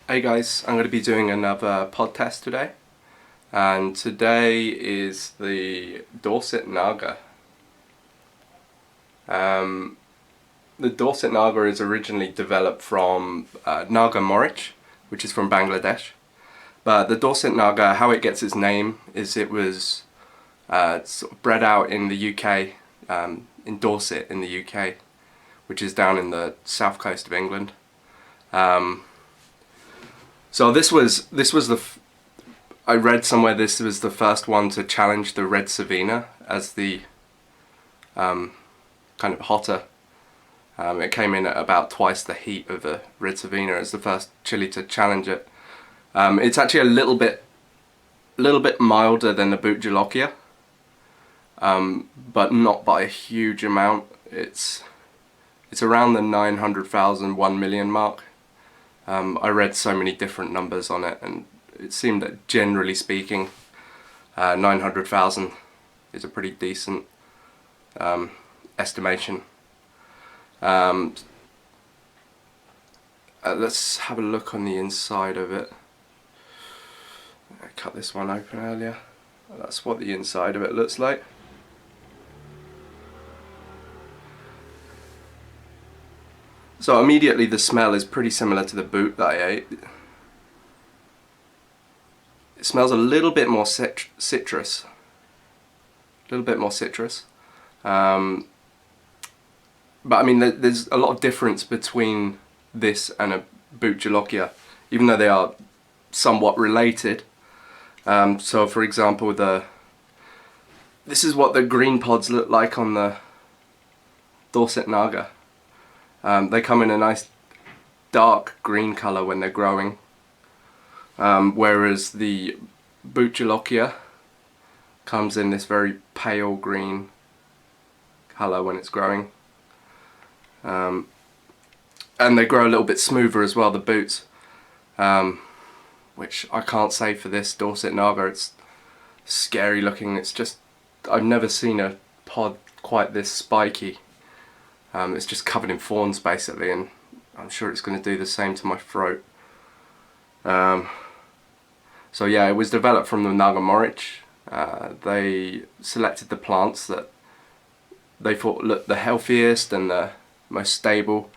Hey guys, I'm going to be doing another pod test today, and today is the Dorset Naga. The Dorset Naga is originally developed from Naga Morich, which is from Bangladesh. But the Dorset Naga, how it gets its name is it was sort of bred out in the UK, in Dorset in the UK, which is down in the south coast of England. So this was I read somewhere this was the first one to challenge the red Savina as the kind of hotter. It came in at about twice the heat of the red Savina as the first chili to challenge it. It's actually a little bit milder than the Butjolokia, but not by a huge amount. It's around the 900,000, 1 million mark. I read so many different numbers on it, and it seemed that generally speaking 900,000 is a pretty decent estimation. Let's have a look on the inside of it. I cut this one open earlier. That's what the inside of it looks like. So immediately the smell is pretty similar to the boot that I ate. It smells a little bit more citrus. A little bit more citrus. But I mean, there's a lot of difference between this and a Butjolokia, even though they are somewhat related. So for example, this is what the green pods look like on the Dorset Naga. They come in a nice dark green colour when they're growing, whereas the Butjolokia comes in this very pale green colour when it's growing. And they grow a little bit smoother as well, the boots, which I can't say for this Dorset Naga. It's scary looking. It's just, I've never seen a pod quite this spiky. It's just covered in thorns basically, and I'm sure it's going to do the same to my throat. So yeah, it was developed from the Naga Morich. They selected the plants that they thought looked the healthiest and the most stable,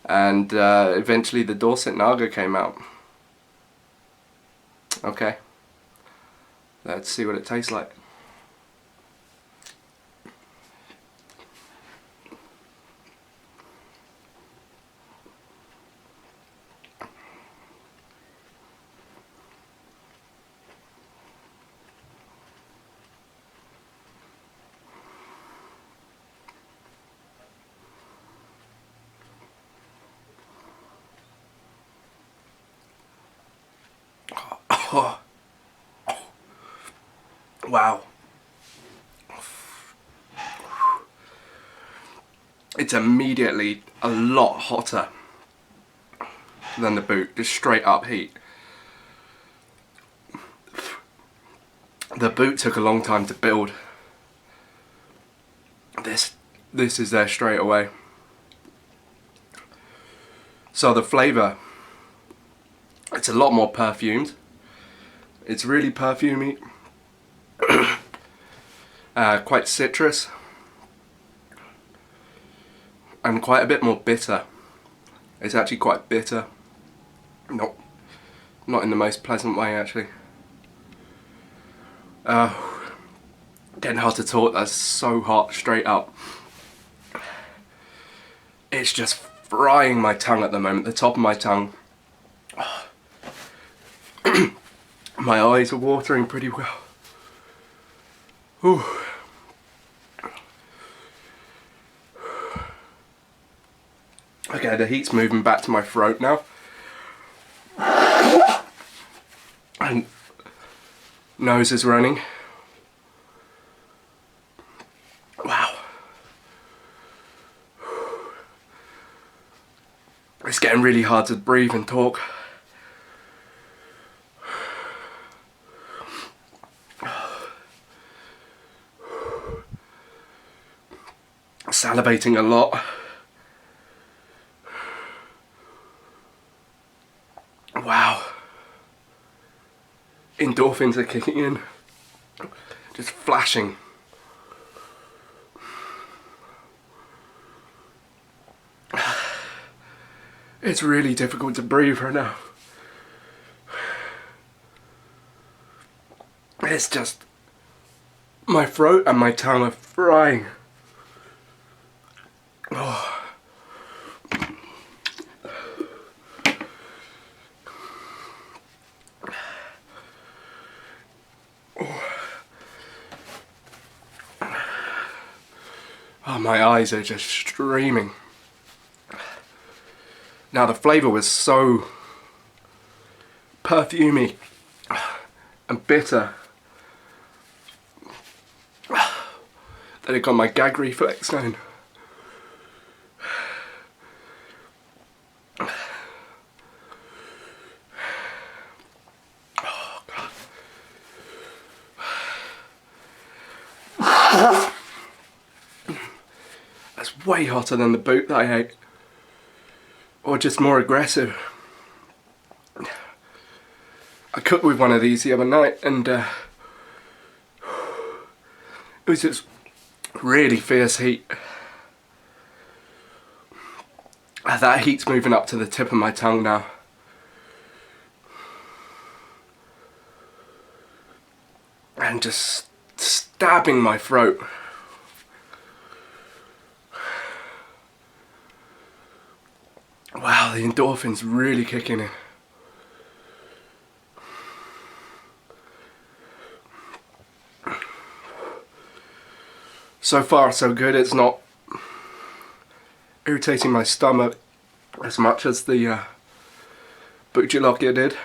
and eventually the Dorset Naga came out. Okay, let's see what it tastes like. Oh. Wow. It's immediately a lot hotter than the boot, just straight up heat. The boot took a long time to build. This is there straight away. So the flavour, it's a lot more perfumed. It's really perfumey, quite citrus, and quite a bit more bitter. It's actually quite bitter. Not in the most pleasant way actually. Getting hard to talk. That's so hot, straight up. It's just frying my tongue at the moment, the top of my tongue. My eyes are watering pretty well. Ooh. Okay, the heat's moving back to my throat now. And nose is running. Wow. It's getting really hard to breathe and talk. Salivating a lot. Wow. endorphins are kicking in, just flashing. It's really difficult to breathe right now. It's just, my throat and my tongue are frying. Oh. Oh, my eyes are just streaming. Now the flavour was so perfumey and bitter that it got my gag reflex going. Oh, God. That's way hotter than the boot that I ate. Or just more aggressive. I cooked with one of these the other night and it was just really fierce heat. That heat's moving up to the tip of my tongue now. And just stabbing my throat. Wow, the endorphins really kicking in. So far so good. It's not irritating my stomach as much as the Bucciolocchia did.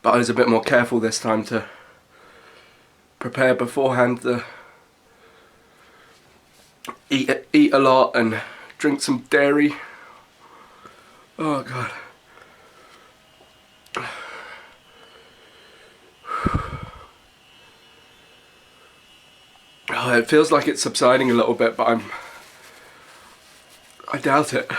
But I was a bit more careful this time to prepare beforehand, to eat a lot and drink some dairy. Oh God. Oh, it feels like it's subsiding a little bit, but I doubt it.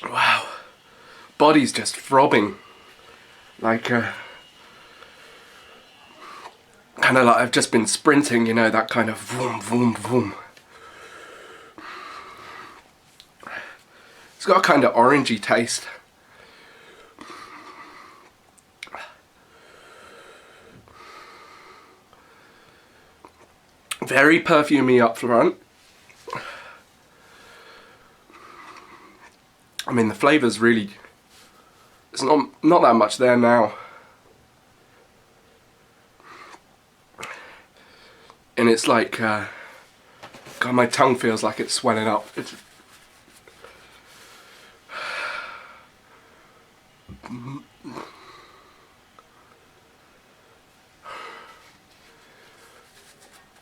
Wow. Body's just throbbing. Like kind of like I've just been sprinting, you know, that kind of vroom, vroom, vroom. It's got a kind of orangey taste. Very perfumey up front. I mean, the flavour's really, it's not that much there now. And it's like, God, my tongue feels like it's swelling up. It's,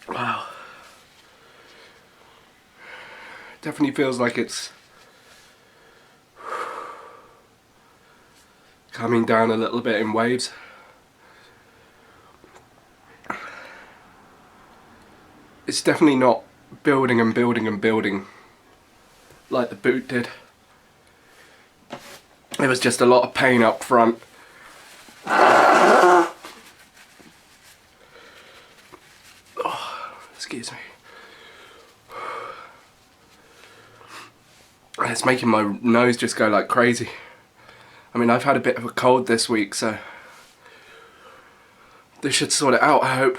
wow. Definitely feels like it's coming down a little bit in waves. It's definitely not building and building and building like the boot did. It was just a lot of pain up front. Oh, excuse me. It's making my nose just go like crazy. I mean, I've had a bit of a cold this week, so this should sort it out, I hope.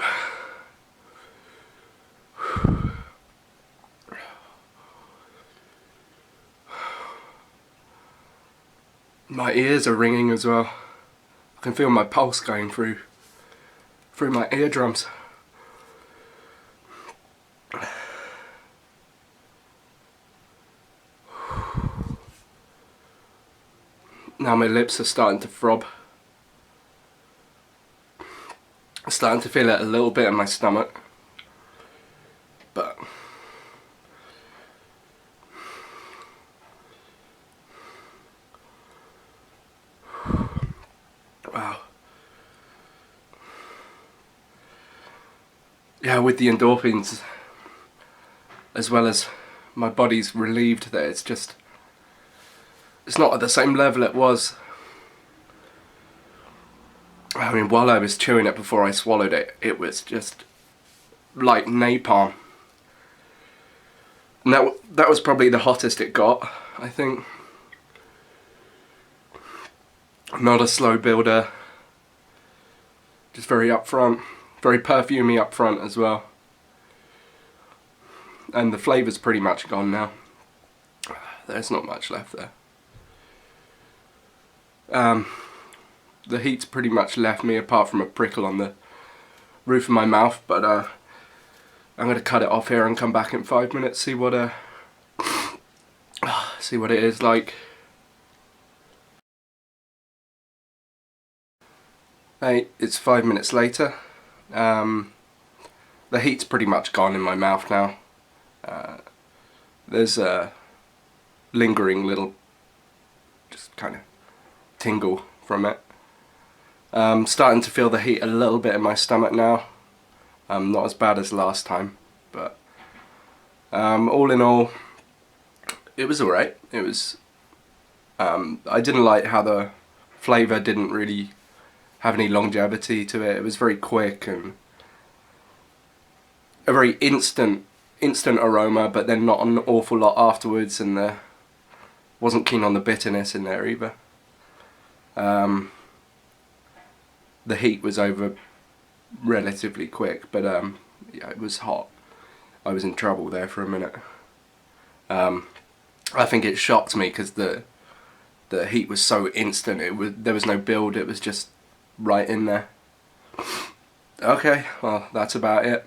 My ears are ringing as well. I can feel my pulse going through my eardrums. Now my lips are starting to throb. I'm starting to feel it a little bit in my stomach. But wow. yeah, with the endorphins, as well as my body's relieved that it's not at the same level it was. I mean, while I was chewing it before I swallowed it, it was just like napalm. And that was probably the hottest it got, I think. Not a slow builder, just very upfront, very perfumey upfront as well. And the flavour's pretty much gone now. There's not much left there. The heat's pretty much left me, apart from a prickle on the roof of my mouth, but I'm going to cut it off here and come back in 5 minutes, see what it is like. Hey, it's 5 minutes later. The heat's pretty much gone in my mouth now. There's a lingering little, just kind of tingle from it. Starting to feel the heat a little bit in my stomach now. Not as bad as last time, but all in all, it was alright. It was. I didn't like how the flavour didn't really have any longevity to it. It was very quick and a very instant aroma, but then not an awful lot afterwards, and wasn't keen on the bitterness in there either. The heat was over relatively quick, but yeah, it was hot. I was in trouble there for a minute. I think it shocked me because the heat was so instant. There was no build. It was just right in there. Okay, well, that's about it.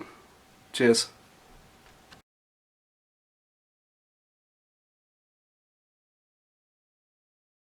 Cheers.